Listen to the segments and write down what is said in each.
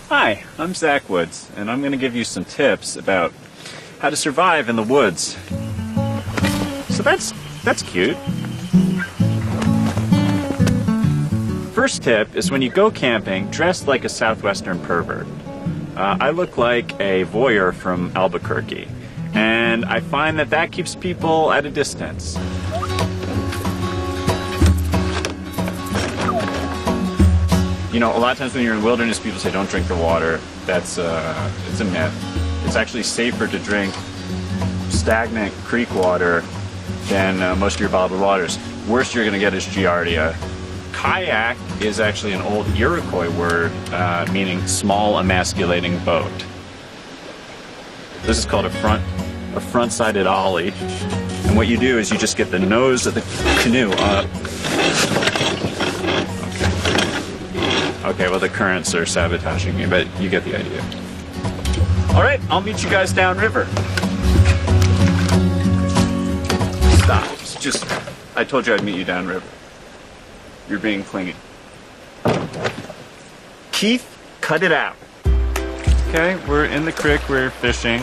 Hi, I'm Zach Woods, and I'm going to give you some tips about how to survive in the woods. So that's cute. First tip is when you go camping, dress like a Southwestern pervert. I look like a voyeur from Albuquerque, and I find that keeps people at a distance. You know, a lot of times when you're in the wilderness, people say don't drink the water. It's a myth. It's actually safer to drink stagnant creek water than most of your bottled waters. Worst you're going to get is Giardia. Kayak is actually an old Iroquois word meaning small emasculating boat. This is called a front-sided ollie. And what you do is you just get the nose of the canoe up. Okay, well the currents are sabotaging me, but you get the idea. All right, I'll meet you guys downriver. Stop. It's just, I told you I'd meet you downriver. You're being clingy. Keith, cut it out. Okay, we're in the creek, we're fishing,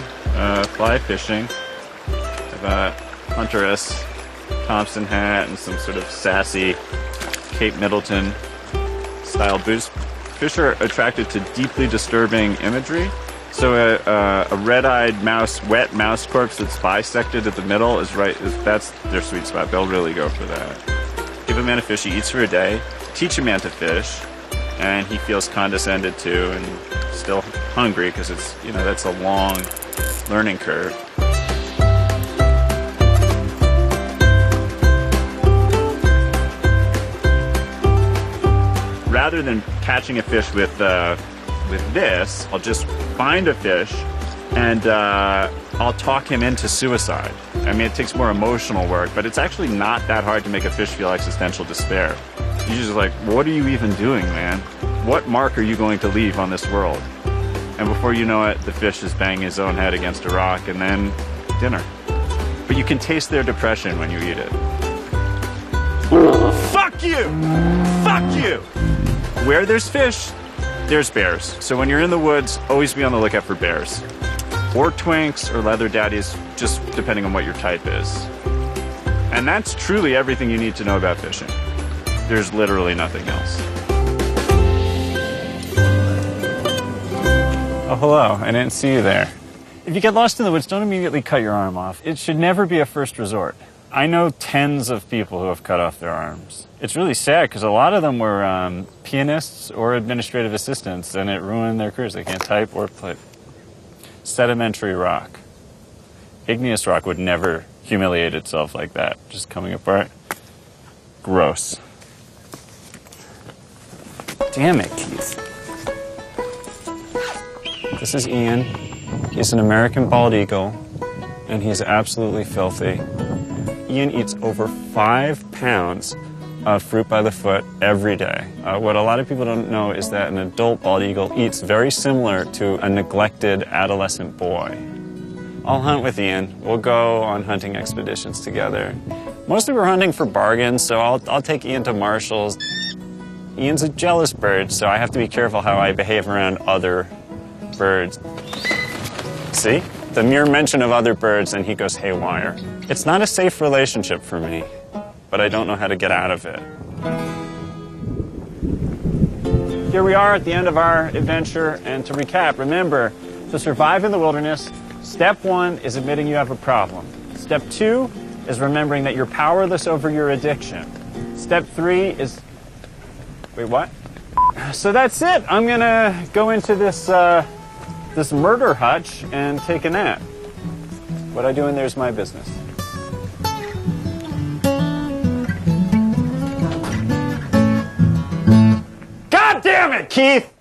fly fishing. I've got Hunter S. Thompson hat and some sort of sassy Cape Middleton style boots. Fish are attracted to deeply disturbing imagery. So a red-eyed mouse, wet mouse corpse that's bisected at the middle that's their sweet spot. They'll really go for that. Give a man a fish he eats for a day. Teach a man to fish, and he feels condescended to and still hungry because it's, you know, that's a long learning curve. Rather than catching a fish with this, I'll just find a fish and I'll talk him into suicide. I mean, it takes more emotional work, but it's actually not that hard to make a fish feel existential despair. You're just like, what are you even doing, man? What mark are you going to leave on this world? And before you know it, the fish is banging his own head against a rock and then dinner. But you can taste their depression when you eat it. Fuck you! Fuck you! Where there's fish, there's bears. So when you're in the woods, always be on the lookout for bears. Or twinks or leather daddies, just depending on what your type is. And that's truly everything you need to know about fishing. There's literally nothing else. Oh, hello. I didn't see you there. If you get lost in the woods, don't immediately cut your arm off. It should never be a first resort. I know tens of people who have cut off their arms. It's really sad because a lot of them were pianists or administrative assistants, and it ruined their careers. They can't type or play. Sedimentary rock. Igneous rock would never humiliate itself like that, just coming apart. Gross. Damn it, Keith. This is Ian. He's an American bald eagle, and he's absolutely filthy. Ian eats over 5 pounds of fruit by the foot every day. What a lot of people don't know is that an adult bald eagle eats very similar to a neglected adolescent boy. I'll hunt with Ian. We'll go on hunting expeditions together. Mostly we're hunting for bargains, so I'll take Ian to Marshall's. Ian's a jealous bird, so I have to be careful how I behave around other birds. See? The mere mention of other birds and he goes haywire. It's not a safe relationship for me, but I don't know how to get out of it. Here we are at the end of our adventure, and to recap, remember, to survive in the wilderness, step 1 is admitting you have a problem. Step 2 is remembering that you're powerless over your addiction. Step 3 is... Wait, what? So that's it. I'm gonna go into this murder hutch and take a nap. What I do in there is my business. God damn it, Keith!